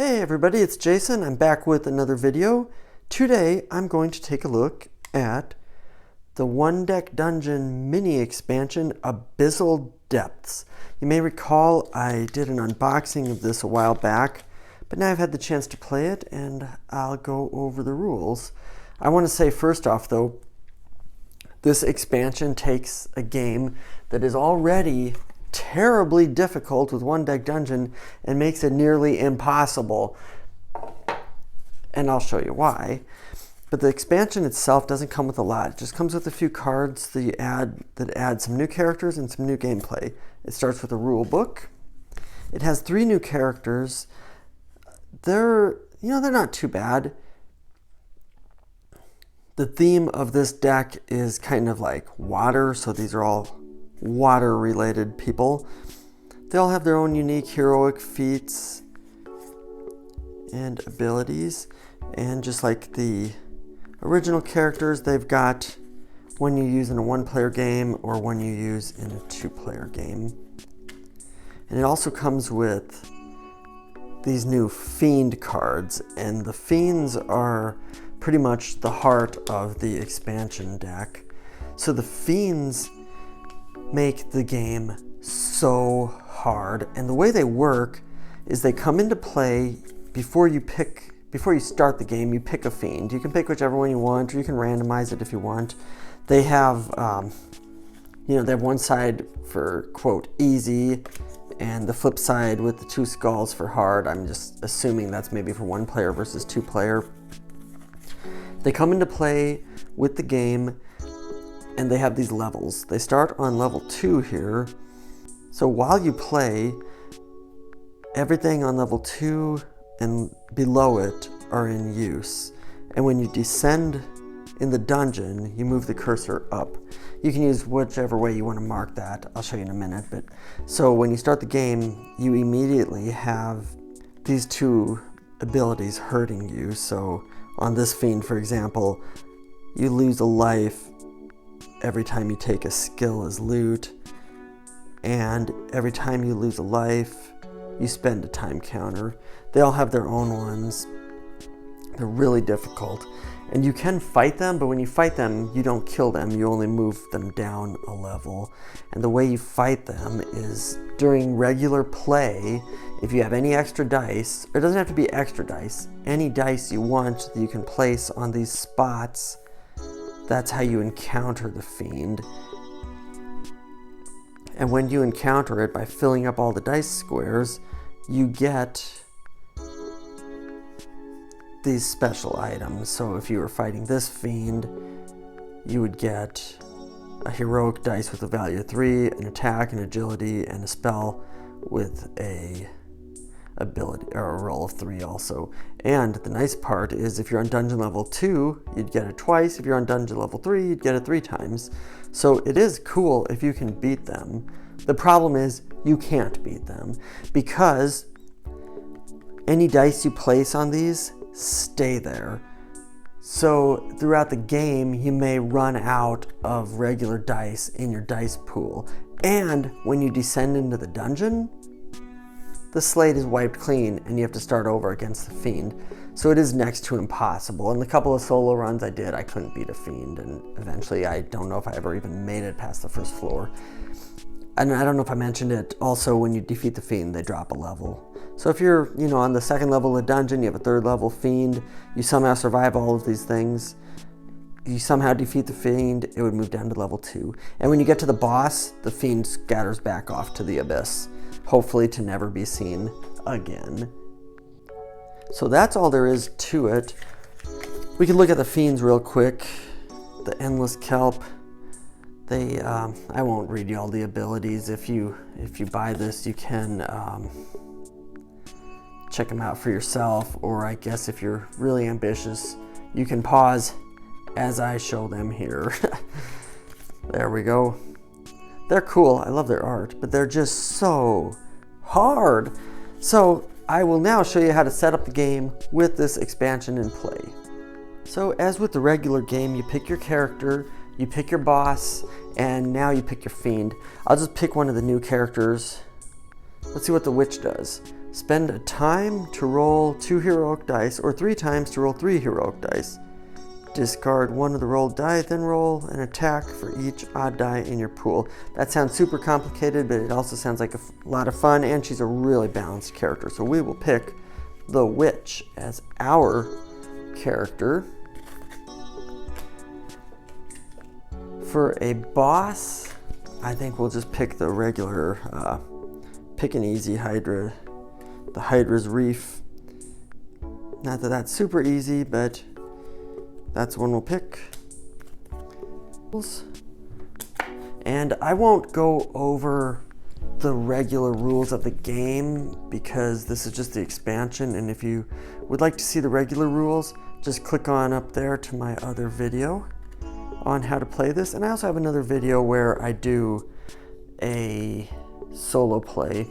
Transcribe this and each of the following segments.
Hey everybody, it's Jason. I'm back with another video. Today I'm going to take a look at the One Deck Dungeon mini expansion, Abyssal Depths. You may recall I did an unboxing of this a while back, but now I've had the chance to play it and I'll go over the rules. I want to say first off though, this expansion takes a game that is already terribly difficult with One Deck Dungeon and makes it nearly impossible. And I'll show you why. But the expansion itself doesn't come with a lot. It just comes with a few cards that add some new characters and some new gameplay. It starts with a rule book. It has 3 new characters. They're not too bad. The theme of this deck is kind of like water, so these are all water-related people. They all have their own unique heroic feats and abilities, and just like the original characters, they've got one you use in a 1-player game or one you use in a 2-player game. And it also comes with these new Fiend cards, and the Fiends are pretty much the heart of the expansion deck. So the Fiends make the game so hard, and the way they work is they come into play before you start the game. You pick a Fiend. You can pick whichever one you want, or you can randomize it if you want. They have they have one side for quote easy and the flip side with the 2 skulls for hard. I'm just assuming that's maybe for 1-player versus 2-player. They come into play with the game and they have these levels. They start on level 2 here. So while you play, everything on level 2 and below it are in use. And when you descend in the dungeon, you move the cursor up. You can use whichever way you want to mark that. I'll show you in a minute. But so when you start the game, you immediately have these 2 abilities hurting you. So on this Fiend, for example, you lose a life every time you take a skill as loot, and every time you lose a life, you spend a time counter. They all have their own ones. They're really difficult, and you can fight them, but when you fight them, you don't kill them, you only move them down a level. And the way you fight them is during regular play. If you have any extra dice, or it doesn't have to be extra dice, any dice you want that you can place on these spots, that's how you encounter the Fiend. And when you encounter it, by filling up all the dice squares, you get these special items. So if you were fighting this Fiend, you would get a heroic dice with a value of 3, an attack, an agility, and a spell with a ability or a roll of 3 also. And the nice part is if you're on dungeon level 2, you'd get it twice. If you're on dungeon level 3, you'd get it 3 times. So it is cool if you can beat them. The problem is you can't beat them because any dice you place on these stay there. So throughout the game, you may run out of regular dice in your dice pool. And when you descend into the dungeon, the slate is wiped clean and you have to start over against the Fiend. So it is next to impossible. In the couple of solo runs I did, I couldn't beat a Fiend, and eventually I don't know if I ever even made it past the first floor. And I don't know if I mentioned it, also when you defeat the Fiend, they drop a level. So if you're, on the 2nd level of the dungeon, you have a 3rd level Fiend, you somehow survive all of these things, you somehow defeat the Fiend, it would move down to level 2. And when you get to the boss, the Fiend scatters back off to the abyss, hopefully to never be seen again. So that's all there is to it. We can look at the Fiends real quick. The Endless Kelp. They, I won't read you all the abilities. If you buy this, you can check them out for yourself, or I guess if you're really ambitious, you can pause as I show them here. There we go. They're cool. I love their art, but they're just so hard. So I will now show you how to set up the game with this expansion in play. So as with the regular game, you pick your character, you pick your boss, and now you pick your Fiend. I'll just pick one of the new characters. Let's see what the Witch does. Spend a time to roll 2 heroic dice, or 3 times to roll 3 heroic dice. Discard one of the rolled die, then roll an attack for each odd die in your pool. That sounds super complicated, but it also sounds like a lot of fun, and she's a really balanced character. So we will pick the Witch as our character. For a boss, I think we'll just pick the regular, pick an easy Hydra, the Hydra's Reef. Not that that's super easy, but that's one we'll pick. And I won't go over the regular rules of the game because this is just the expansion, and if you would like to see the regular rules, just click on up there to my other video on how to play this. And I also have another video where I do a solo play,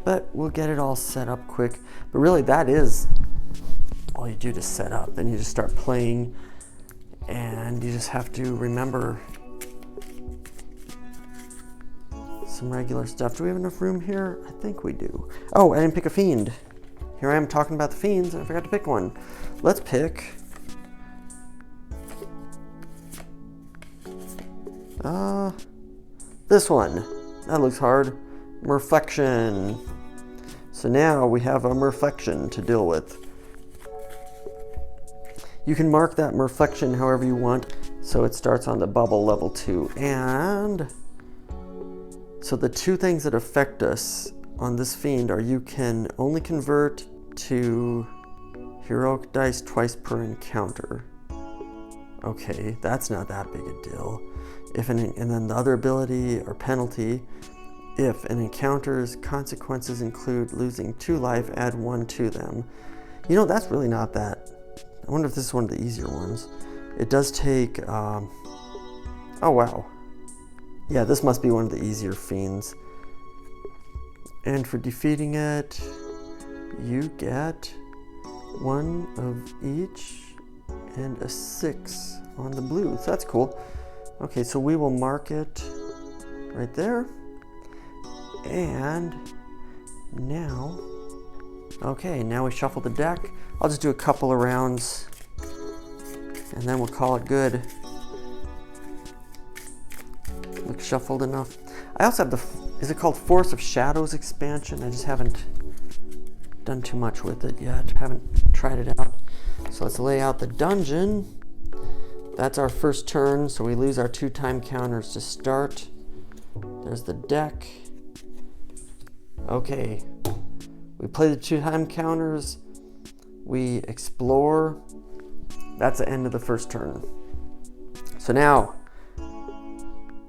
but we'll get it all set up quick. But really, that is all you do to set up. Then you just start playing, and you just have to remember some regular stuff. Do we have enough room here? I think we do. Oh, I didn't pick a Fiend. Here I am talking about the Fiends, and I forgot to pick one. Let's pick this one. That looks hard. Merflection. So now we have a Merflection to deal with. You can mark that Merflection however you want. So it starts on the bubble level 2. And so the 2 things that affect us on this Fiend are you can only convert to heroic dice twice per encounter. Okay, that's not that big a deal. And then the other ability or penalty, if an encounter's consequences include losing 2 life, add 1 to them. You know, that's really not that. I wonder if this is one of the easier ones. It does take, oh wow. Yeah, this must be one of the easier Fiends. And for defeating it, you get 1 of each and a 6 on the blue. So that's cool. Okay, so we will mark it right there. And now, okay, now we shuffle the deck. I'll just do a couple of rounds and then we'll call it good. Looks shuffled enough. I also have the, is it called Force of Shadows expansion? I just haven't done too much with it yet. Haven't tried it out. So let's lay out the dungeon. That's our first turn, so we lose our 2 time counters to start. There's the deck. Okay, we play the 2 time counters. We explore. That's the end of the first turn. So now,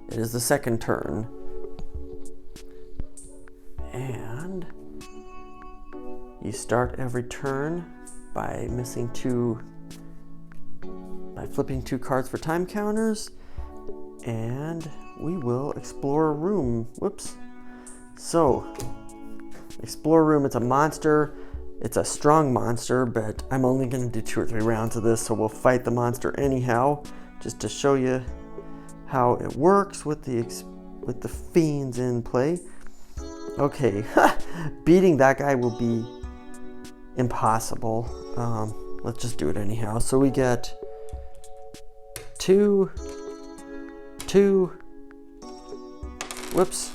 it is the second turn. And you start every turn by flipping 2 cards for time counters, and we will explore a room. Whoops. So, explore room, it's a monster. It's a strong monster, but I'm only going to do 2 or 3 rounds of this, so we'll fight the monster anyhow, just to show you how it works with the Fiends in play. Okay, beating that guy will be impossible. Let's just do it anyhow. So we get 2, whoops,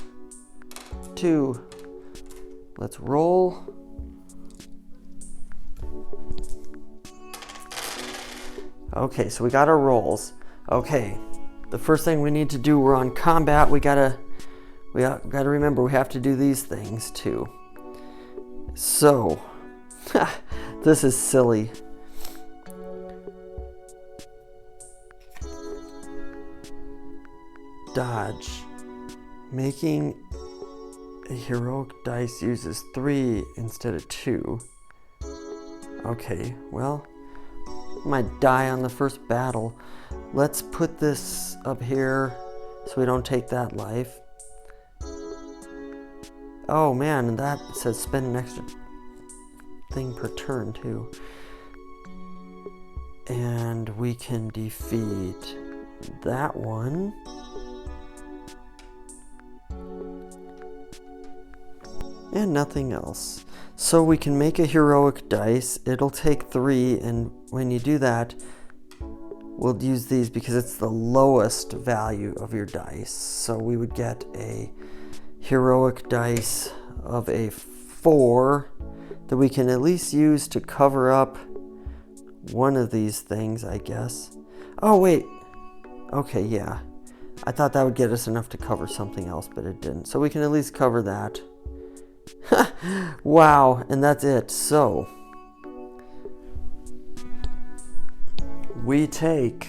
2. Let's roll. Okay, so we got our rolls. Okay, the first thing we need to do, we're on combat. We gotta remember we have to do these things too. So, this is silly. Dodge. Making a heroic dice uses 3 instead of 2. Okay, well, might die on the first battle. Let's put this up here so we don't take that life. Oh man, and that says spend an extra thing per turn too. And we can defeat that one. and nothing else. So we can make a heroic dice. It'll take 3, and when you do that, we'll use these because it's the lowest value of your dice. So we would get a heroic dice of a 4 that we can at least use to cover up one of these things, I guess. Oh, wait. Okay, yeah. I thought that would get us enough to cover something else, but it didn't. So we can at least cover that. Wow, and that's it. So we take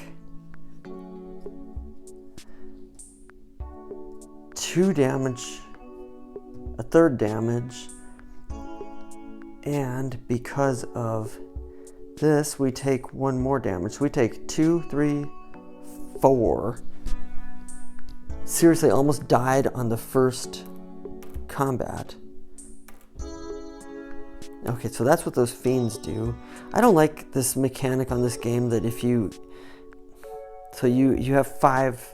2 damage, a 3rd damage, and because of this, we take 1 more damage. We take 2, 3, 4. Seriously, almost died on the first combat. Okay, so that's what those fiends do. I don't like this mechanic on this game that if you... So you have 5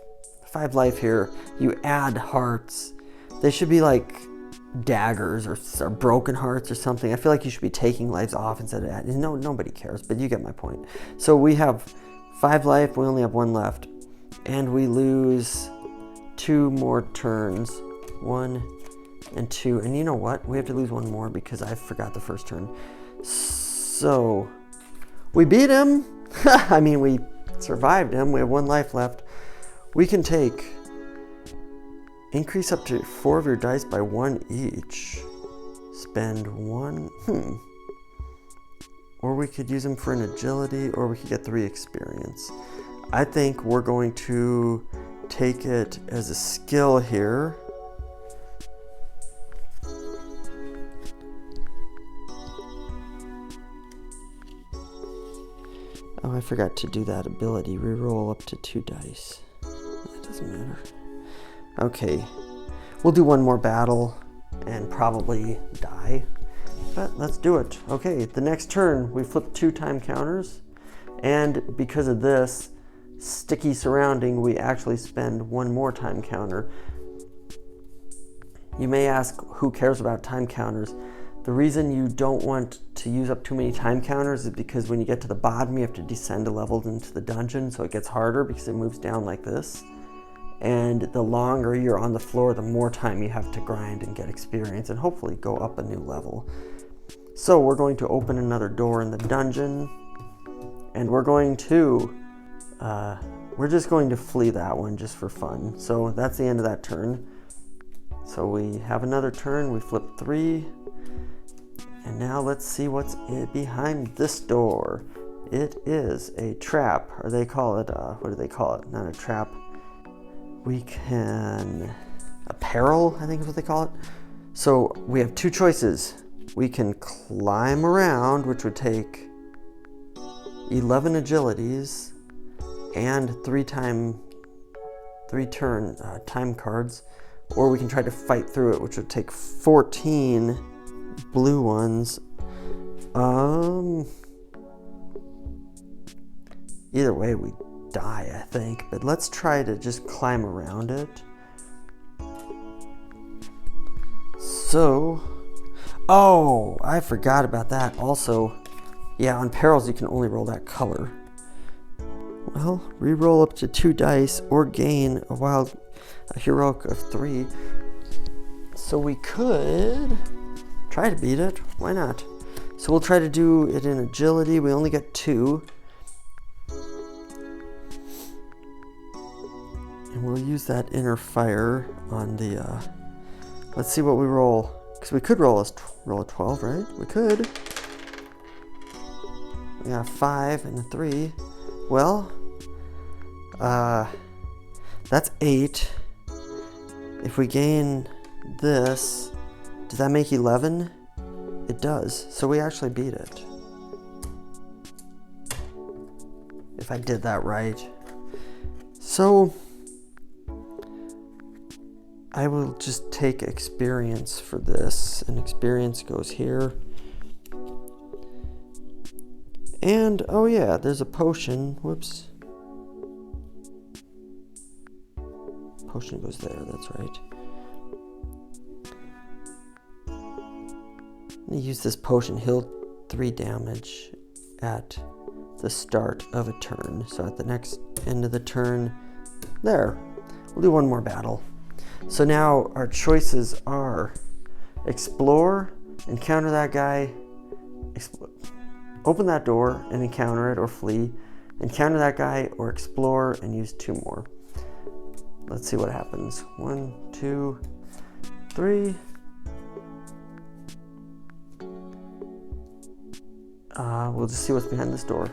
life here. You add hearts. They should be like daggers or broken hearts or something. I feel like you should be taking lives off instead of adding. No, nobody cares, but you get my point. So we have 5 life. We only have 1 left. And we lose 2 more turns. 1 and 2. And you know what? We have to lose 1 more because I forgot the first turn. So we beat him. I mean, we survived him. We have 1 life left. We can take... Increase up to 4 of your dice by 1 each. Spend 1. Or we could use them for an agility, or we could get 3 experience. I think we're going to take it as a skill here. Oh, I forgot to do that ability. Reroll up to 2 dice. That doesn't matter. Okay, we'll do 1 more battle and probably die, but let's do it. Okay, the next turn we flip 2 time counters, and because of this sticky surrounding, we actually spend 1 more time counter. You may ask, who cares about time counters? The reason you don't want to use up too many time counters is because when you get to the bottom, you have to descend a level into the dungeon, so it gets harder because it moves down like this. And the longer you're on the floor, the more time you have to grind and get experience and hopefully go up a new level. So we're going to open another door in the dungeon, and we're going to, we're just going to flee that one just for fun. So that's the end of that turn. So we have another turn, we flip 3, and now let's see what's behind this door. It is a trap, or they call it, what do they call it? Not a trap. We can, a peril, I think is what they call it. So we have 2 choices. We can climb around, which would take 11 agilities and 3 turn time cards, or we can try to fight through it, which would take 14 blue ones. Either way, we die, I think, but let's try to just climb around it. So, oh, I forgot about that. Also, yeah, on Perils you can only roll that color. Well, re-roll up to 2 dice or gain a heroic of 3. So we could try to beat it. Why not? So we'll try to do it in agility. We only get 2. And we'll use that inner fire on the, let's see what we roll. Because we could roll a 12, right? We could. We got a 5 and a 3. Well, that's 8. If we gain this, does that make 11? It does. So we actually beat it. If I did that right. So I will just take experience for this, and experience goes here. And, oh yeah, there's a potion. Whoops. Potion goes there, that's right. I'm going to use this potion, heal 3 damage at the start of a turn. So at the next end of the turn, there. We'll do one more battle. So now our choices are explore, encounter that guy, open that door and encounter it or flee, encounter that guy or explore and use 2 more. Let's see what happens. 1, 2, 3. We'll just see what's behind this door.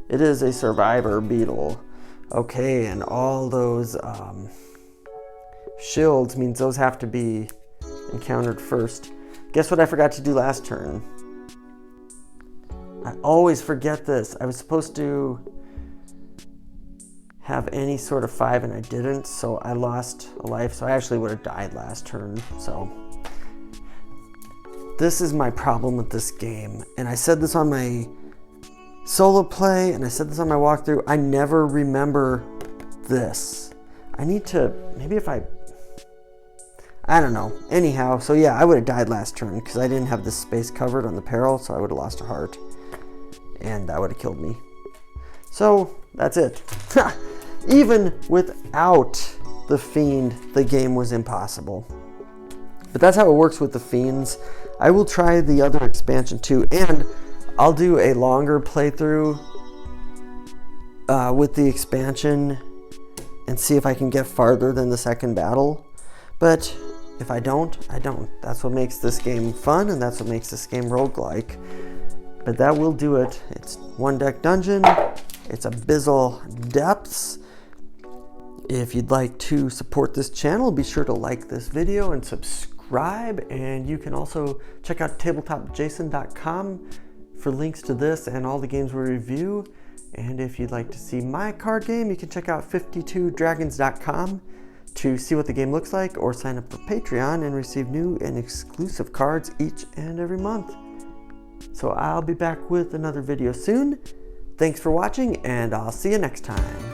It is a survivor beetle. Okay, and all those shields means those have to be encountered first. Guess what I forgot to do last turn? I always forget this. I was supposed to have any sort of 5 and I didn't, so I lost a life, so I actually would have died last turn. So this is my problem with this game, and I said this on my solo play and I said this on my walkthrough. I never remember this. I need to, maybe if I don't know. Anyhow, so yeah, I would have died last turn because I didn't have this space covered on the peril, so I would have lost a heart and that would have killed me. So that's it. Even without the Fiend, the game was impossible. But that's how it works with the Fiends. I will try the other expansion too, and I'll do a longer playthrough with the expansion and see if I can get farther than the second battle. But if I don't, I don't. That's what makes this game fun, and that's what makes this game roguelike. But that will do it. It's 1 deck dungeon. It's Abyssal Depths. If you'd like to support this channel, be sure to like this video and subscribe. And you can also check out tabletopjason.com for links to this and all the games we review. And if you'd like to see my card game, you can check out 52dragons.com to see what the game looks like, or sign up for Patreon and receive new and exclusive cards each and every month. So I'll be back with another video soon. Thanks for watching, and I'll see you next time.